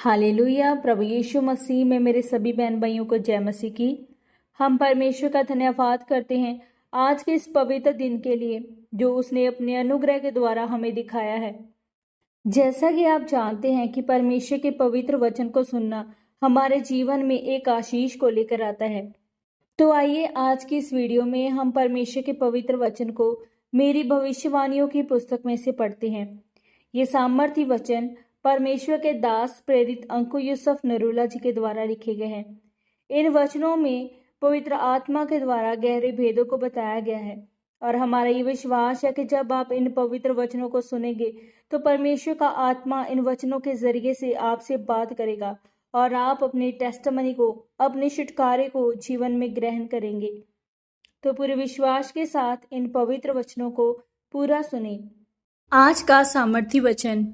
Hallelujah. प्रभु यीशु मसीह में मेरे सभी बहन भाइयों को जय मसीह की। हम परमेश्वर का धन्यवाद करते हैं आज के इस पवित्र दिन के लिए जो उसने अपने अनुग्रह के द्वारा हमें दिखाया है। जैसा कि आप जानते हैं कि परमेश्वर के पवित्र वचन को सुनना हमारे जीवन में एक आशीष को लेकर आता है। तो आइए आज की इस वीडियो में हम परमेश्वर के पवित्र वचन को मेरी भविष्यवाणियों की पुस्तक में से पढ़ते हैं। ये सामर्थी वचन परमेश्वर के दास प्रेरित अंकु यूसुफ नरूला जी के द्वारा लिखे गए हैं। इन वचनों में पवित्र आत्मा के द्वारा गहरे भेदों को बताया गया है और हमारा ये विश्वास है कि जब आप इन पवित्र वचनों को सुनेंगे तो परमेश्वर का आत्मा इन वचनों के जरिए से आपसे बात करेगा और आप अपने टेस्टमनी को, अपने छुटकारे को जीवन में ग्रहण करेंगे। तो पूरे विश्वास के साथ इन पवित्र वचनों को पूरा सुने। आज का सामर्थी वचन,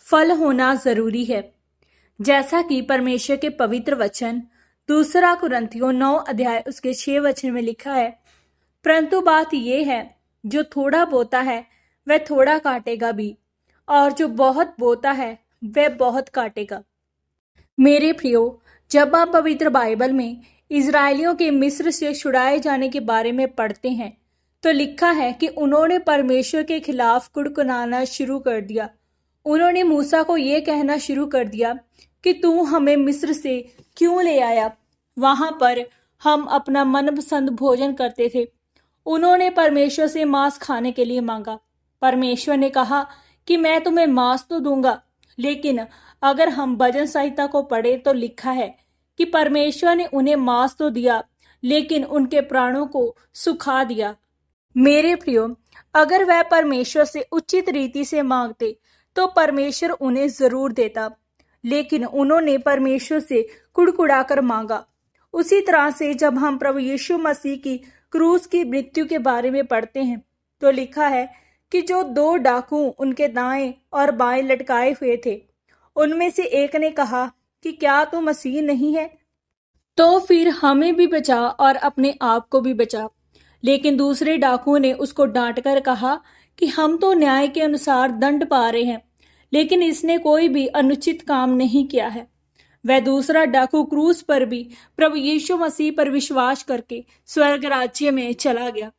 फल होना जरूरी है। जैसा कि परमेश्वर के पवित्र वचन 2 कुरिन्थियों 9 अध्याय उसके 6 वचन में लिखा है, परंतु बात यह है जो थोड़ा बोता है वह थोड़ा काटेगा भी, और जो बहुत बोता है वह बहुत काटेगा। मेरे प्रियो, जब आप पवित्र बाइबल में इजरायलियों के मिस्र से छुड़ाए जाने के बारे में पढ़ते हैं तो लिखा है कि उन्होंने परमेश्वर के खिलाफ कुड़कुड़ाना शुरू कर दिया। उन्होंने मूसा को यह कहना शुरू कर दिया कि तू हमें मिस्र से क्यों ले आया, वहां पर हम अपना मनपसंद भोजन करते थे। उन्होंने परमेश्वर से मांस खाने के लिए मांगा। परमेश्वर ने कहा कि मैं तुम्हें मांस तो दूंगा, लेकिन अगर हम भजन संहिता को पढ़े तो लिखा है कि परमेश्वर ने उन्हें मांस तो दिया लेकिन उनके प्राणों को सुखा दिया। मेरे प्रियो, अगर वह परमेश्वर से उचित रीति से मांगते तो परमेश्वर उन्हें जरूर देता, लेकिन उन्होंने परमेश्वर से कुड़कुड़ाकर मांगा। उसी तरह से जब हम प्रभु यीशु मसीह की क्रूस की मृत्यु के बारे में पढ़ते हैं तो लिखा है कि जो 2 डाकू उनके दाएं और बाएं लटकाए हुए थे, उनमें से एक ने कहा कि क्या तू मसीह नहीं है, तो फिर हमें भी बचा और अपने आप को भी बचा। लेकिन दूसरे डाकू ने उसको डांटकर कहा कि हम तो न्याय के अनुसार दंड पा रहे हैं, लेकिन इसने कोई भी अनुचित काम नहीं किया है। वह दूसरा डाकू क्रूस पर भी प्रभु यीशु मसीह पर विश्वास करके स्वर्ग राज्य में चला गया।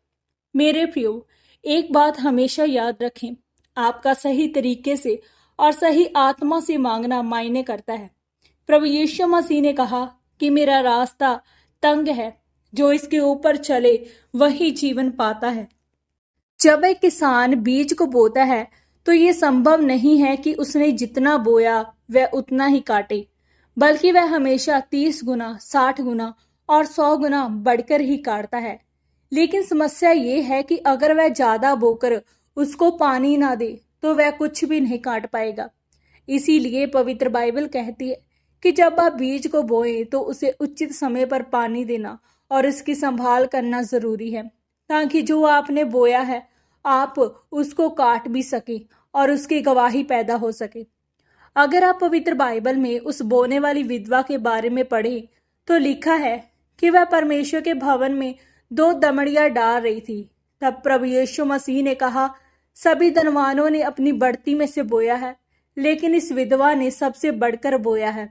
मेरे प्रियो, एक बात हमेशा याद रखें, आपका सही तरीके से और सही आत्मा से मांगना मायने करता है। प्रभु यीशु मसीह ने कहा कि मेरा रास्ता तंग है, जो इसके ऊपर चले वही जीवन पाता है। जब एक किसान बीज को बोता है तो ये संभव नहीं है कि उसने जितना बोया वह उतना ही काटे, बल्कि वह हमेशा 30 गुना, 60 गुना और 100 गुना बढ़कर ही काटता है। लेकिन समस्या ये है कि अगर वह ज्यादा बोकर उसको पानी ना दे तो वह कुछ भी नहीं काट पाएगा। इसीलिए पवित्र बाइबल कहती है कि जब आप बीज को बोएं तो उसे उचित समय पर पानी देना और इसकी संभाल करना जरूरी है, ताकि जो आपने बोया है आप उसको काट भी सके और उसकी गवाही पैदा हो सके। अगर आप पवित्र बाइबल में उस बोने वाली विधवा के बारे में पढ़े तो लिखा है कि वह परमेश्वर के भवन में 2 दमड़ियां डाल रही थी। तब प्रभु यीशु मसीह ने कहा, सभी धनवानों ने अपनी बढ़ती में से बोया है, लेकिन इस विधवा ने सबसे बढ़कर बोया है,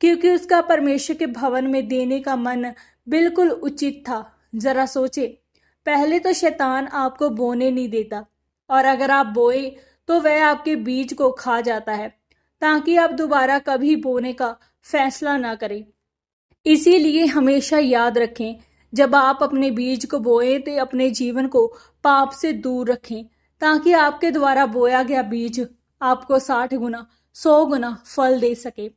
क्योंकि उसका परमेश्वर के भवन में देने का मन बिल्कुल उचित था। जरा सोचे, पहले तो शैतान आपको बोने नहीं देता, और अगर आप बोए तो वह आपके बीज को खा जाता है, ताकि आप दोबारा कभी बोने का फैसला ना करें। इसीलिए हमेशा याद रखें, जब आप अपने बीज को बोएं तो अपने जीवन को पाप से दूर रखें, ताकि आपके द्वारा बोया गया बीज आपको 60 गुना, 100 गुना फल दे सके।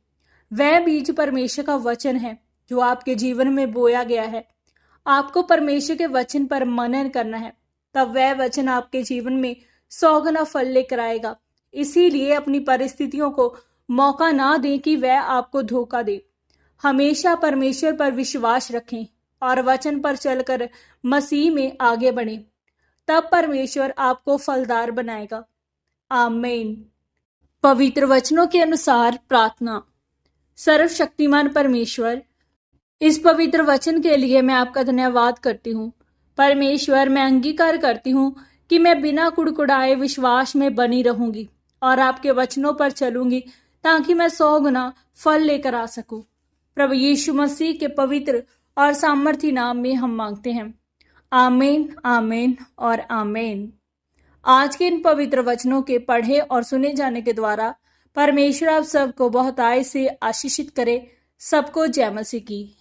वह बीज परमेश्वर का वचन है जो आपके जीवन में बोया गया है। आपको परमेश्वर के वचन पर मनन करना है, तब वह वचन आपके जीवन में 100 गुना फल लेकर आएगा। इसीलिए अपनी परिस्थितियों को मौका ना दें कि वह आपको धोखा दे। हमेशा परमेश्वर पर विश्वास रखें और वचन पर चलकर मसीह में आगे बढ़ें, तब परमेश्वर आपको फलदार बनाएगा। आमीन। पवित्र वचनों के अनुसार प्रार्थना। सर्वशक्तिमान परमेश्वर, इस पवित्र वचन के लिए मैं आपका धन्यवाद करती हूँ। परमेश्वर, मैं अंगीकार करती हूँ कि मैं बिना कुड़कुड़ाए विश्वास में बनी रहूंगी और आपके वचनों पर चलूंगी, ताकि मैं 100 गुना फल लेकर आ सकूं। प्रभु यीशु मसीह के पवित्र और सामर्थी नाम में हम मांगते हैं। आमीन, आमीन और आमीन। आज के इन पवित्र वचनों के पढ़े और सुने जाने के द्वारा परमेश्वर आप सबको बहुत आय से आशीषित करे। सबको जय मसीह की।